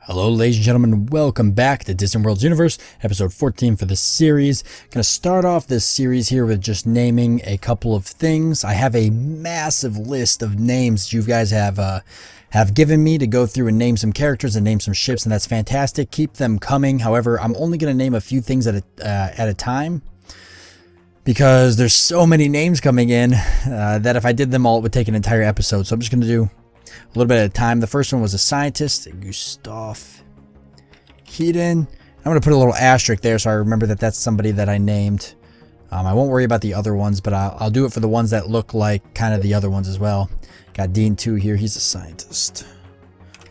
Hello, ladies and gentlemen, welcome back to Distant Worlds Universe, episode 14 for this series. Gonna start off this series here with just naming a couple of things. I have a massive list of names you guys have given me to go through and name some characters and name some ships, and that's fantastic. Keep them coming. However, I'm only gonna name a few things at a time, because there's so many names coming in that if I did them all, it would take an entire episode. So I'm just gonna do a little bit at a time. The first one was a scientist, Gustav Hedin. I'm going to put a little asterisk there so I remember that that's somebody that I named. I won't worry about the other ones, but I'll do it for the ones that look like kind of the other ones as well. Got Dean 2 here. He's a scientist.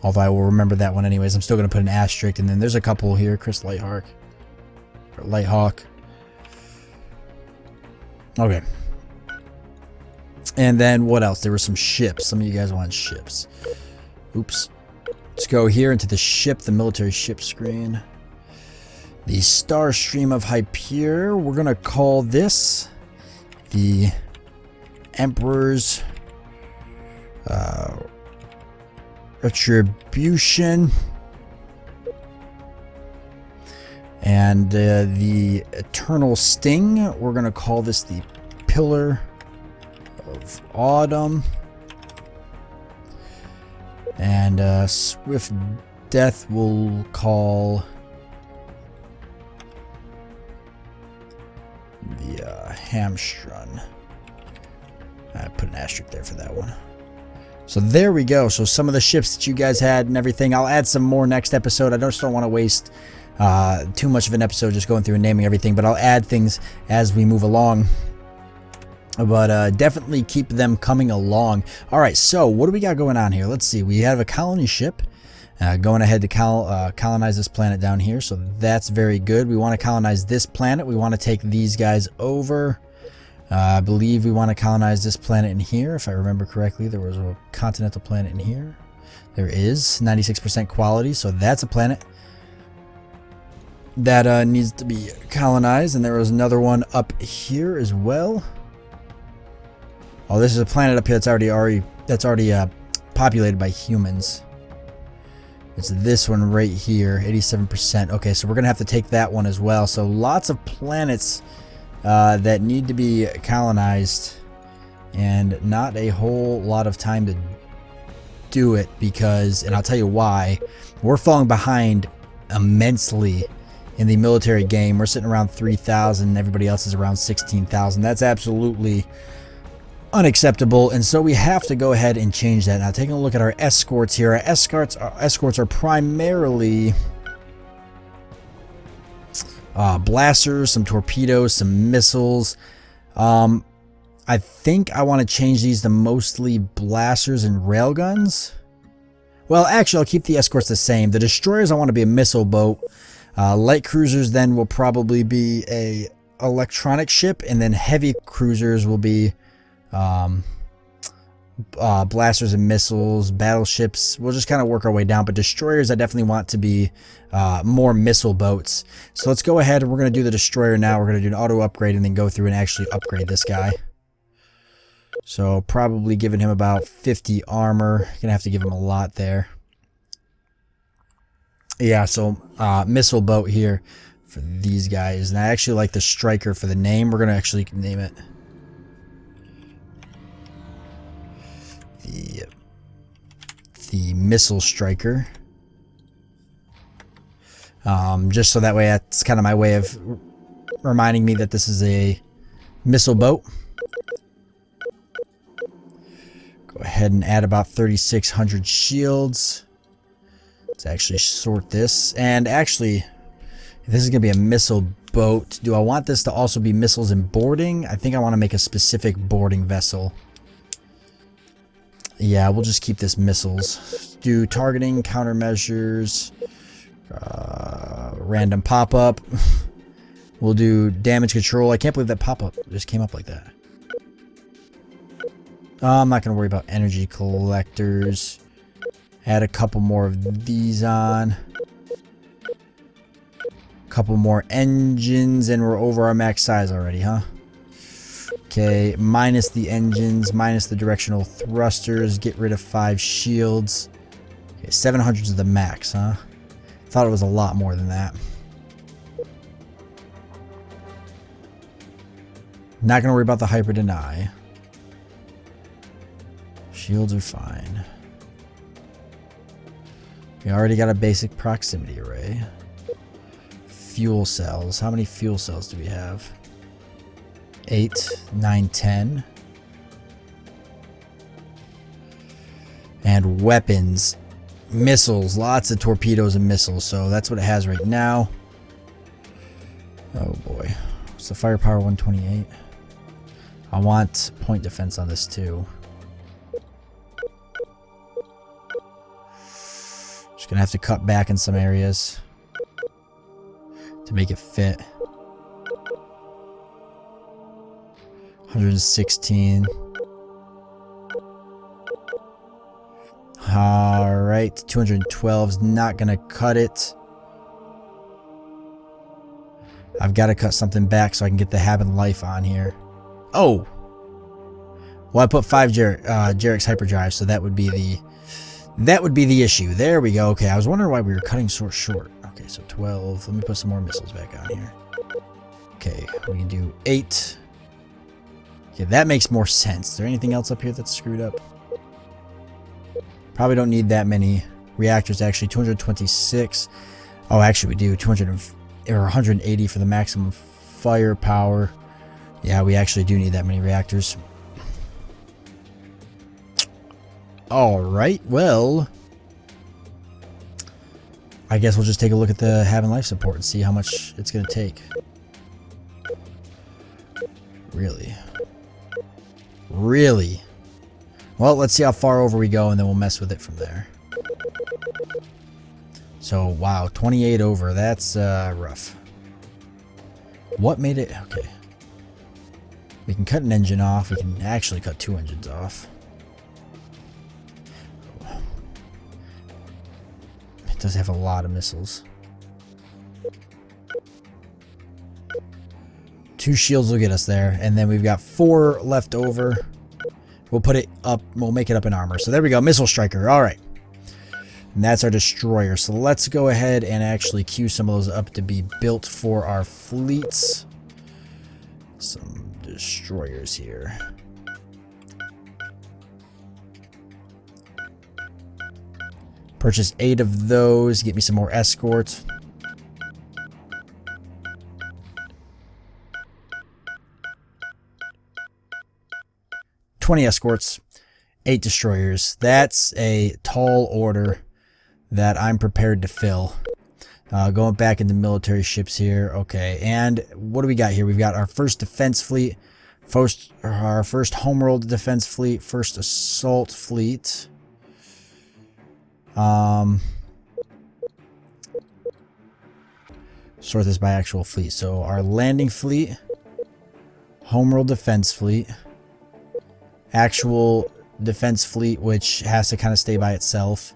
Although I will remember that one anyways. I'm still going to put an asterisk. And then there's a couple here. Chris Lighthawk. Okay. And then what else? There were some ships. Some of you guys want ships. Oops. Let's go here into the ship, the military ship screen. The Star Stream of Hyper. We're going to call this the Emperor's Retribution. And the Eternal Sting. We're going to call this the Pillar of Autumn. And Swift Death we'll call the Hamstrung. I put an asterisk there for that one. So there we go. So some of the ships that you guys had and everything. I'll add some more next episode. I just don't want to waste too much of an episode just going through and naming everything, but I'll add things as we move along. But definitely keep them coming along. All right, so what do we got going on here? Let's see. We have a colony ship going ahead to colonize this planet down here. So that's very good. We want to colonize this planet. We want to take these guys over. I believe we want to colonize this planet in here. If I remember correctly, there was a continental planet in here. There is 96% quality. So that's a planet that needs to be colonized. And there was another one up here as well. Oh, this is a planet up here that's already populated by humans. It's this one right here, 87%. Okay, so we're gonna have to take that one as well. So lots of planets that need to be colonized, and not a whole lot of time to do it because, and I'll tell you why, we're falling behind immensely in the military game. We're sitting around 3,000. Everybody else is around 16,000. That's absolutely unacceptable, and so we have to go ahead and change that. Now, taking a look at our escorts here, our escorts are primarily blasters, some torpedoes, some missiles. I think I want to change these to mostly blasters and railguns. Well, actually, I'll keep the escorts the same. The destroyers I want to be a missile boat. Light cruisers then will probably be a electronic ship, and then heavy cruisers will be blasters and missiles. Battleships, we'll just kind of work our way down, but destroyers I definitely want to be more missile boats. So let's go ahead and we're going to do the destroyer now. We're going to do an auto upgrade and then go through and actually upgrade this guy. So probably giving him about 50 armor. Gonna have to give him a lot there. Yeah, so missile boat here for these guys. And I actually like the striker for the name. We're going to actually name it the missile striker, just so that way that's kind of my way of reminding me that this is a missile boat. Go ahead and add about 3,600 shields. Let's actually sort this. And actually, if this is gonna be a missile boat, do I want this to also be missiles and boarding? I think I want to make a specific boarding vessel. Yeah, we'll just keep this missiles. Do targeting, countermeasures, random pop-up. We'll do damage control. I can't believe that pop-up just came up like that. I'm not going to worry about energy collectors. Add a couple more of these on. A couple more engines, and we're over our max size already, huh? Okay, minus the engines, minus the directional thrusters, get rid of 5 shields. Okay, 700 is the max, huh? Thought it was a lot more than that. Not going to worry about the hyper deny. Shields are fine. We already got a basic proximity array. Fuel cells. How many fuel cells do we have? 8, 9, 10. And weapons. Missiles. Lots of torpedoes and missiles. So that's what it has right now. Oh boy. What's the firepower? 128. I want point defense on this too. Just gonna have to cut back in some areas to make it fit. 116. Alright, 212 is not gonna cut it. I've got to cut something back so I can get the Habit Life on here. Oh! Well, I put 5 Jarek's hyperdrive, so that would be the issue. There we go. Okay, I was wondering why we were cutting so short. Okay, so 12. Let me put some more missiles back on here. Okay, we can do 8. Okay, that makes more sense. Is there anything else up here that's screwed up? Probably don't need that many reactors, actually. 226. Oh, actually, we do. 180 for the maximum firepower. Yeah, we actually do need that many reactors. Alright, well, I guess we'll just take a look at the Having Life support and see how much it's going to take. Really? Really? Well, let's see how far over we go, and then we'll mess with it from there. So, wow, 28 over. That's rough. What made it? Okay. We can cut an engine off. We can actually cut 2 engines off. It does have a lot of missiles. 2 shields will get us there. And then we've got 4 left over. We'll put it up. We'll make it up in armor. So there we go. Missile Striker. All right. And that's our destroyer. So let's go ahead and actually queue some of those up to be built for our fleets. Some destroyers here. Purchase 8 of those. Get me some more escorts. Escorts, 8 destroyers. That's a tall order that I'm prepared to fill. Going back into military ships here. Okay, and what do we got here? We've got our first defense fleet, our first homeworld defense fleet, first assault fleet. Sort this by actual fleet. So our landing fleet, homeworld defense fleet, actual defense fleet, which has to kind of stay by itself.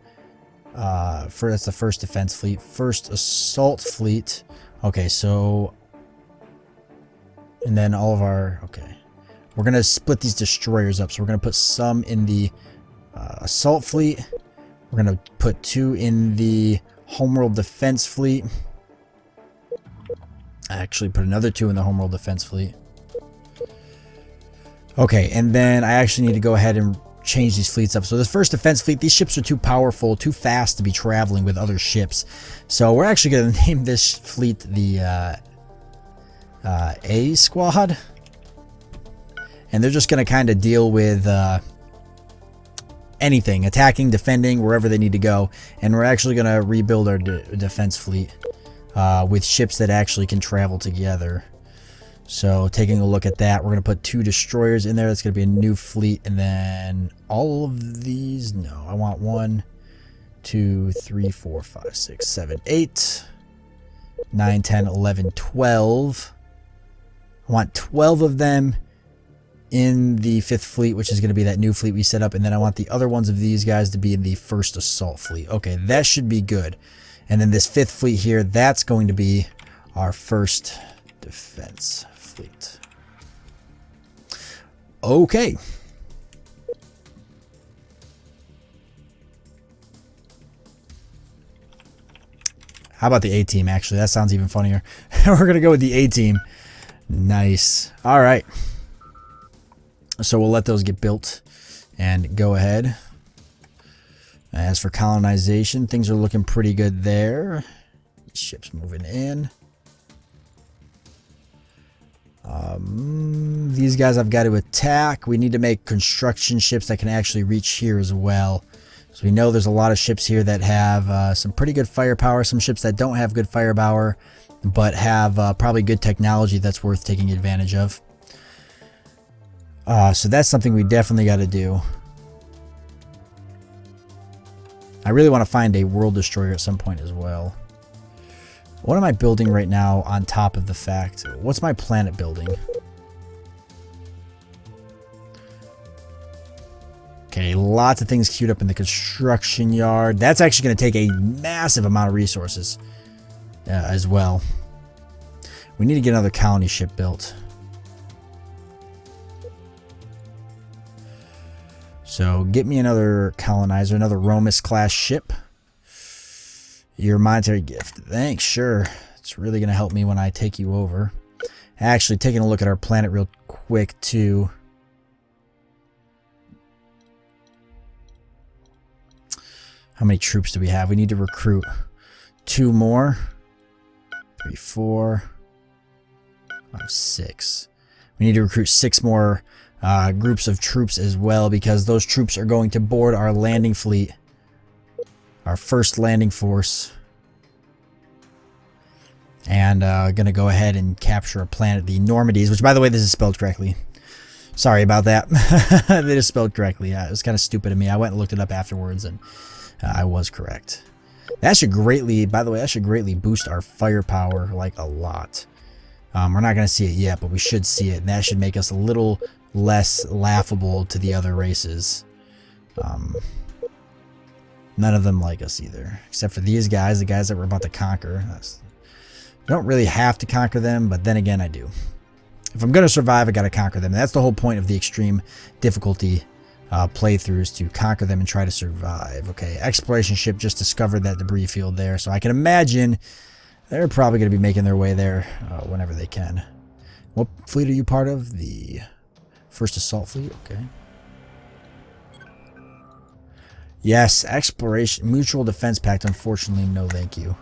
That's the first defense fleet. First assault fleet. Okay, so, and then all of our, okay, we're gonna split these destroyers up. So we're gonna put some in the assault fleet. We're gonna put 2 in the homeworld defense fleet. I actually put another 2 in the homeworld defense fleet. Okay, and then I actually need to go ahead and change these fleets up. So this first defense fleet, these ships are too powerful, too fast to be traveling with other ships. So we're actually going to name this fleet the A Squad. And they're just going to kind of deal with anything, attacking, defending, wherever they need to go. And we're actually going to rebuild our defense fleet with ships that actually can travel together. So taking a look at that, we're going to put 2 destroyers in there. That's going to be a new fleet. And then all of these, no, I want 1, 2, 3, 4, 5, 6, 7, 8, 9, 10, 11, 12. I want 12 of them in the 5th fleet, which is going to be that new fleet we set up. And then I want the other ones of these guys to be in the first assault fleet. Okay, that should be good. And then this 5th fleet here, that's going to be our first defense fleet. Okay. How about the A-team, actually? That sounds even funnier. We're going to go with the A-team. Nice. All right. So we'll let those get built and go ahead. As for colonization, things are looking pretty good there. Ships moving in. These guys I've got to attack. We need to make construction ships that can actually reach here as well. So we know there's a lot of ships here that have some pretty good firepower. Some ships that don't have good firepower, but have probably good technology that's worth taking advantage of. So that's something we definitely got to do. I really want to find a world destroyer at some point as well. What am I building right now on top of the fact? What's my planet building? Okay, lots of things queued up in the construction yard. That's actually going to take a massive amount of resources as well. We need to get another colony ship built. So get me another colonizer, another Romus class ship. Your monetary gift. Thanks, sure. It's really going to help me when I take you over. Actually, taking a look at our planet real quick, too. How many troops do we have? We need to recruit 2 more. 3, 4, 5, 6. We need to recruit 6 more groups of troops as well, because those troops are going to board our landing fleet. Our first landing force. And going to go ahead and capture a planet, the Normandies, which, by the way, this is spelled correctly. Sorry about that. It is spelled correctly. Yeah, it was kind of stupid of me. I went and looked it up afterwards, and I was correct. That should greatly, by the way, that should greatly boost our firepower, like, a lot. We're not going to see it yet, but we should see it, and that should make us a little less laughable to the other races. None of them like us either, except for these guys, the guys that we're about to conquer. I don't really have to conquer them, but then again, I do. If I'm going to survive, I got to conquer them. And that's the whole point of the extreme difficulty playthroughs, to conquer them and try to survive. Okay, exploration ship just discovered that debris field there, so I can imagine they're probably going to be making their way there whenever they can. What fleet are you part of? The first assault fleet? Okay. Yes, exploration, mutual defense pact. Unfortunately, no thank you.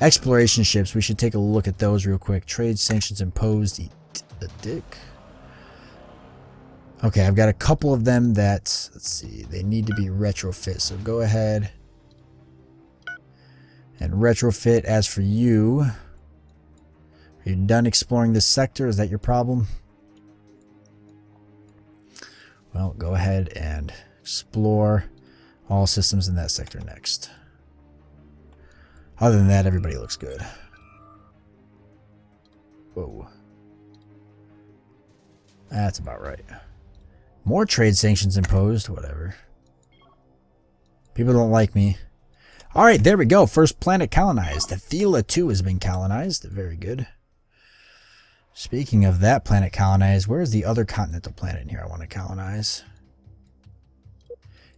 Exploration ships, we should take a look at those real quick. Trade sanctions imposed. Eat a dick. Okay, I've got a couple of them that, let's see, they need to be retrofit. So go ahead and retrofit. As for you, are you done exploring this sector? Is that your problem? Well, go ahead and explore all systems in that sector next. Other than that, everybody looks good. Whoa. That's about right. More trade sanctions imposed. Whatever. People don't like me. Alright, there we go. First planet colonized. Thela 2 has been colonized. Very good. Speaking of that planet colonized, where is the other continental planet in here I want to colonize?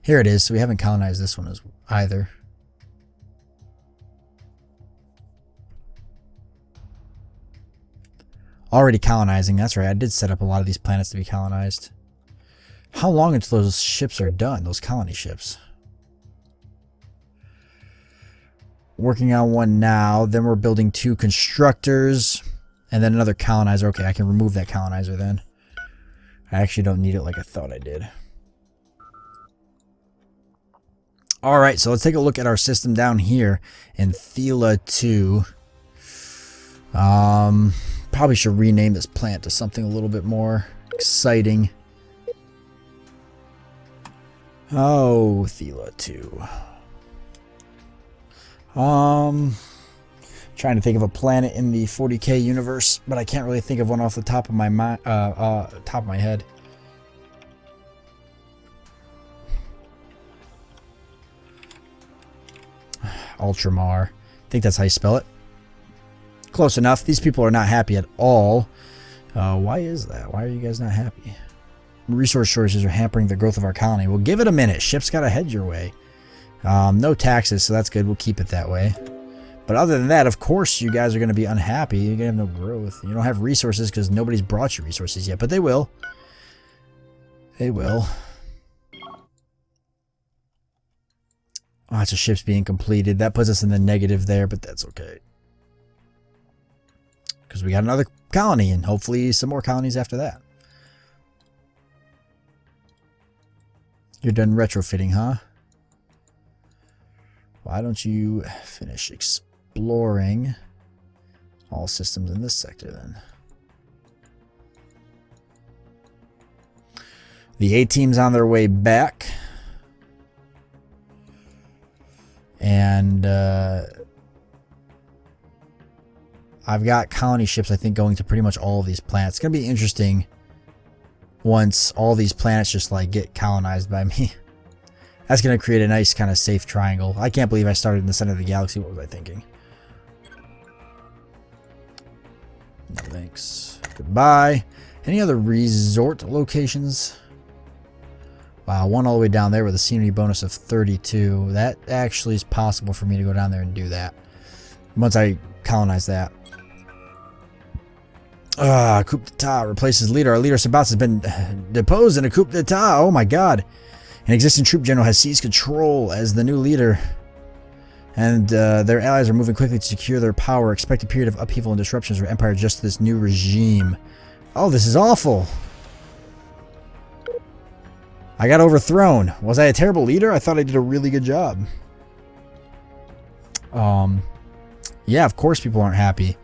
Here it is. So we haven't colonized this one either. Already colonizing. That's right. I did set up a lot of these planets to be colonized. How long until those ships are done? Those colony ships. Working on one now. Then we're building 2 constructors. And then another colonizer. Okay, I can remove that colonizer then. I actually don't need it like I thought I did. Alright, so let's take a look at our system down here in Thela 2. Probably should rename this plant to something a little bit more exciting. Oh, Thela 2. Trying to think of a planet in the 40K universe, but I can't really think of one off the top of my head. Ultramar. I think that's how you spell it. Close enough. These people are not happy at all. Why is that? Why are you guys not happy? Resource shortages are hampering the growth of our colony. Well, give it a minute. Ships got to head your way. No taxes, so that's good. We'll keep it that way. But other than that, of course, you guys are going to be unhappy. You're going to have no growth. You don't have resources because nobody's brought you resources yet. But they will. They will. Lots of ships being completed. That puts us in the negative there, but that's okay. Because we got another colony, and hopefully some more colonies after that. You're done retrofitting, huh? Why don't you finish exploring all systems in this sector then? The A-team's on their way back. And I've got colony ships, I think, going to pretty much all of these planets. It's going to be interesting once all these planets just like get colonized by me. That's going to create a nice kind of safe triangle. I can't believe I started in the center of the galaxy. What was I thinking? No thanks. Goodbye. Any other resort locations? Wow, one all the way down there with a scenery bonus of 32. That actually is possible for me to go down there and do that. Once I colonize that. Coup d'etat replaces leader. Our leader Sabouts has been deposed in a coup d'etat. Oh my god. An existing troop general has seized control as the new leader. And their allies are moving quickly to secure their power. Expect a period of upheaval and disruptions for Empire just to this new regime. Oh, this is awful. I got overthrown. Was I a terrible leader? I thought I did a really good job. Yeah, of course people aren't happy.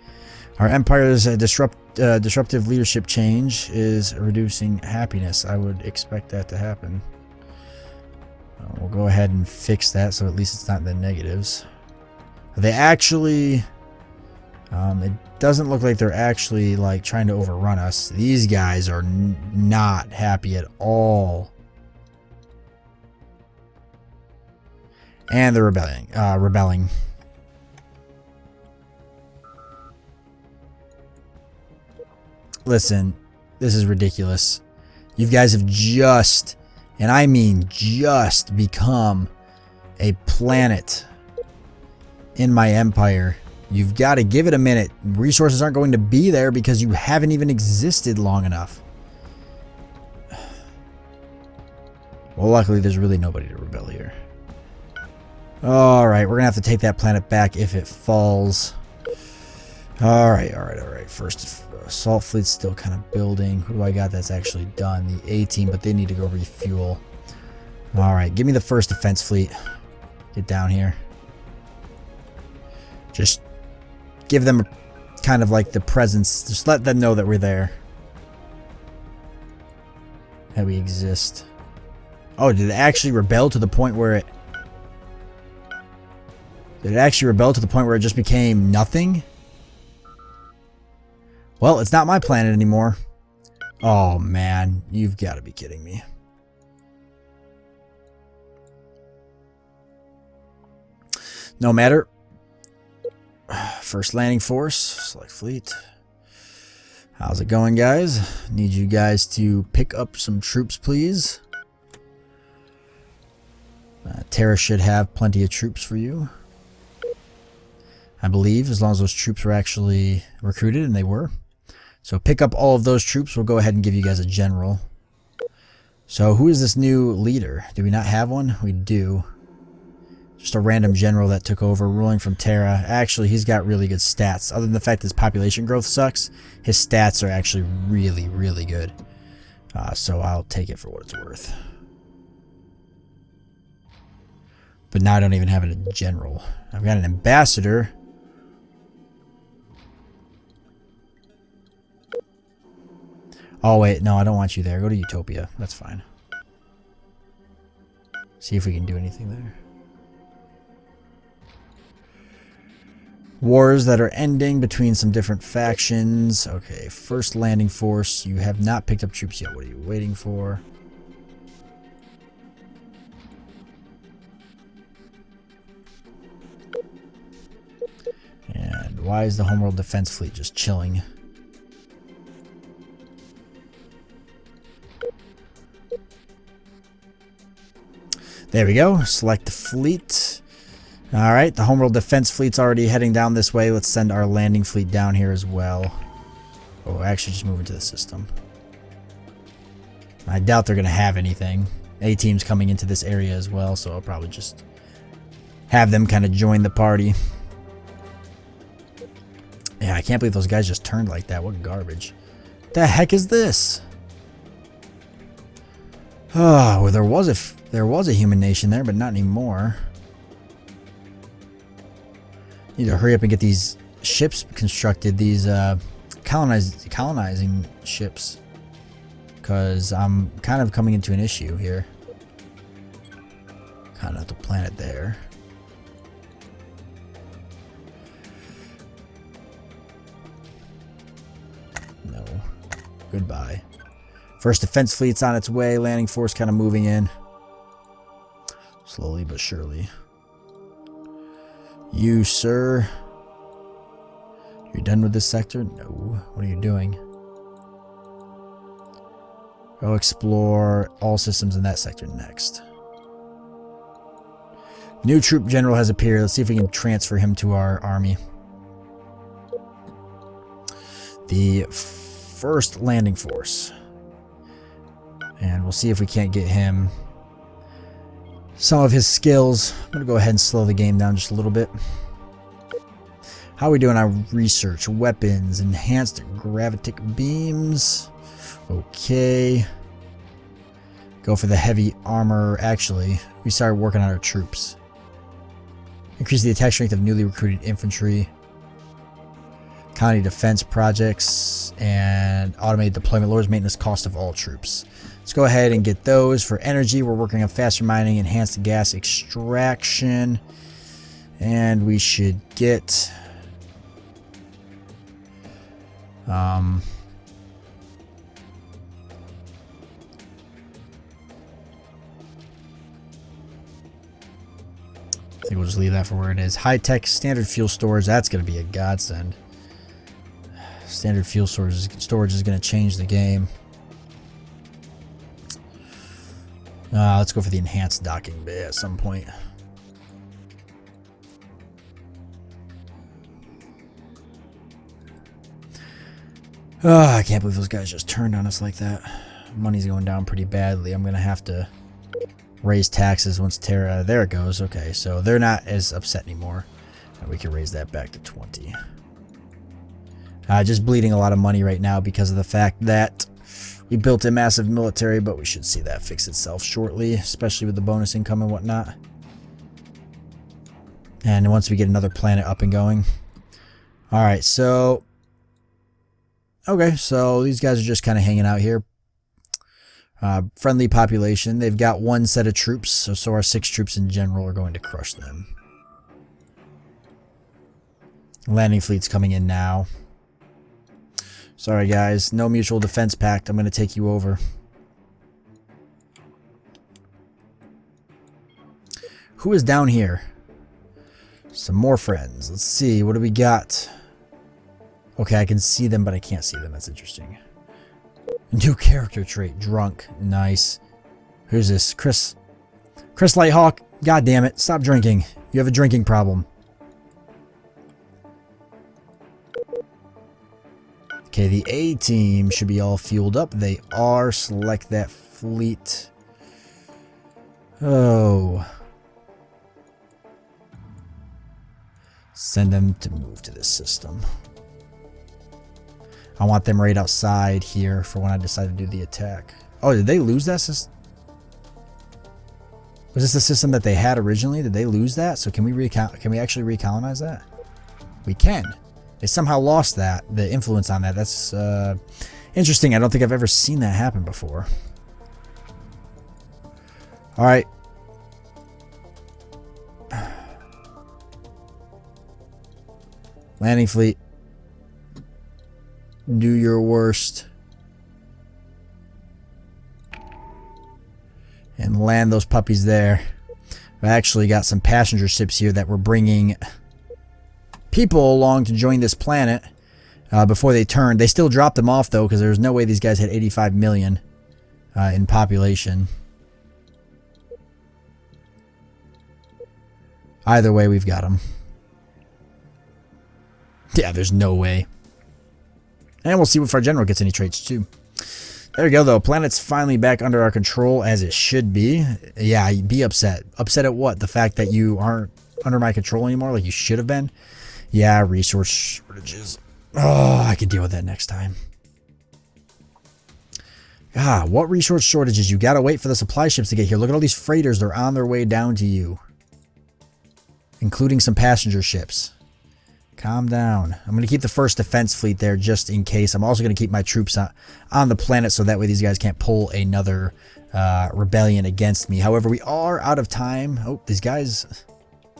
Our Empire's disruptive leadership change is reducing happiness. I would expect that to happen. We'll go ahead and fix that so at least it's not in the negatives. They actually... it doesn't look like they're actually like trying to overrun us. These guys are not happy at all. And they're rebelling. Listen, this is ridiculous. You guys have just, and I mean just, become a planet in my empire. You've got to give it a minute. Resources aren't going to be there because you haven't even existed long enough. Well, luckily there's really nobody to rebel here. Alright, we're going to have to take that planet back if it falls. Alright. First assault fleet's still kind of building. Who do I got that's actually done? The A-team, but they need to go refuel. Alright, give me the first defense fleet. Get down here. Just give them kind of like the presence. Just let them know that we're there. That we exist. Oh, did it actually rebel to the point where it... Did it actually rebel to the point where it just became nothing? Well, it's not my planet anymore. Oh, man. You've got to be kidding me. No matter. First landing force. Select fleet. How's it going, guys? Need you guys to pick up some troops, please. Terra should have plenty of troops for you. I believe, as long as those troops were actually recruited, and they were. So pick up all of those troops. We'll go ahead and give you guys a general. So who is this new leader? Do we not have one? We do. Just a random general that took over, ruling from Terra. Actually, he's got really good stats. Other than the fact that his population growth sucks, his stats are actually really, really good. So I'll take it for what it's worth. But now I don't even have a general. I've got an ambassador. Oh, wait. No, I don't want you there. Go to Utopia. That's fine. See if we can do anything there. Wars that are ending between some different factions. Okay, first landing force. You have not picked up troops yet. What are you waiting for? And why is the Homeworld Defense Fleet just chilling? There we go. Select the fleet. Alright, the homeworld defense fleet's already heading down this way. Let's send our landing fleet down here as well. Oh, actually just move into the system. I doubt they're going to have anything. A-team's coming into this area as well, so I'll probably just have them kind of join the party. Yeah, I can't believe those guys just turned like that. What garbage. The heck is this? Oh, well, there was a human nation there, but not anymore. Need to hurry up and get these ships constructed, these colonizing ships, because I'm kind of coming into an issue here. Kind of have to plant it there. No. Goodbye. First defense fleet's on its way. Landing force kind of moving in. Slowly but surely. You, sir. You're done with this sector? No. What are you doing? Go explore all systems in that sector next. New troop general has appeared. Let's see if we can transfer him to our army. The first landing force. And we'll see if we can't get him some of his skills. I'm going to go ahead and slow the game down just a little bit. How are we doing on research? Weapons, enhanced gravitic beams. Okay. Go for the heavy armor. Actually, we started working on our troops. Increase the attack strength of newly recruited infantry. County defense projects. And automated deployment lowers maintenance cost of all troops. Let's go ahead and get those. For energy, we're working on faster mining, enhanced gas extraction. And we should get... I think we'll just leave that for where it is. High-tech standard fuel storage. That's going to be a godsend. Standard fuel storage is going to change the game. Let's go for the enhanced docking bay at some point. I can't believe those guys just turned on us like that. Money's going down pretty badly. I'm going to have to raise taxes once Terra... There it goes. Okay, so they're not as upset anymore. And we can raise that back to 20. Just bleeding a lot of money right now because of the fact that we built a massive military, but we should see that fix itself shortly, especially with the bonus income and whatnot. And once we get another planet up and going. Alright, so... Okay, so these guys are just kind of hanging out here. Friendly population. They've got one set of troops, so our 6 troops in general are going to crush them. Landing fleet's coming in now. Sorry guys, no mutual defense pact. I'm going to take you over. Who is down here? Some more friends. Let's see, what do we got? Okay, I can see them, but I can't see them. That's interesting. New character trait. Drunk. Nice. Who's this? Chris. Chris Lighthawk. God damn it. Stop drinking. You have a drinking problem. Okay, the A team should be all fueled up. They are. Select that fleet. Oh. Send them to move to this system. I want them right outside here for when I decide to do the attack. Oh, did they lose that system? Was this the system that they had originally? Did they lose that? So can we actually recolonize that? We can. They somehow lost that, the influence on that. That's interesting. I don't think I've ever seen that happen before. All right. Landing fleet. Do your worst. And land those puppies there. I actually got some passenger ships here that were bringing people along to join this planet before they turned. They still dropped them off though, because there's no way these guys had 85 million in population. Either way, we've got them. Yeah, there's no way. And we'll see if our general gets any traits too. There we go, though. Planet's finally back under our control, as it should be. Yeah, be upset. Upset at what? The fact that you aren't under my control anymore like you should have been? Yeah, resource shortages. Oh, I can deal with that next time. Ah, what resource shortages? You gotta wait for the supply ships to get here. Look at all these freighters. They're on their way down to you. Including some passenger ships. Calm down. I'm going to keep the first defense fleet there just in case. I'm also going to keep my troops on the planet so that way these guys can't pull another rebellion against me. However, we are out of time. Oh, these guys...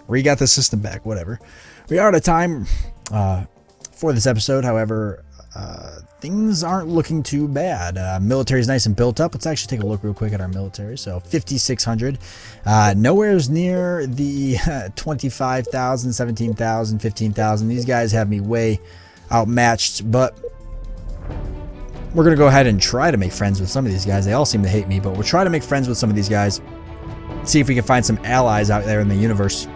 We got the system back, whatever. We are out of time for this episode. However, things aren't looking too bad. Military is nice and built up. Let's actually take a look real quick at our military. So 5,600. Nowhere's near the 25,000, 17,000, 15,000. These guys have me way outmatched, but we're going to go ahead and try to make friends with some of these guys. They all seem to hate me, but we'll try to make friends with some of these guys. See if we can find some allies out there in the universe.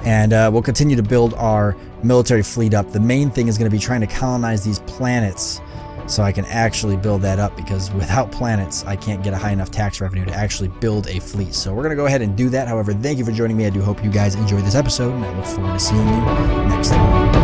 And we'll continue to build our military fleet up. The main thing is going to be trying to colonize these planets so I can actually build that up, because without planets, I can't get a high enough tax revenue to actually build a fleet. So we're going to go ahead and do that. However, thank you for joining me. I do hope you guys enjoyed this episode, and I look forward to seeing you next time.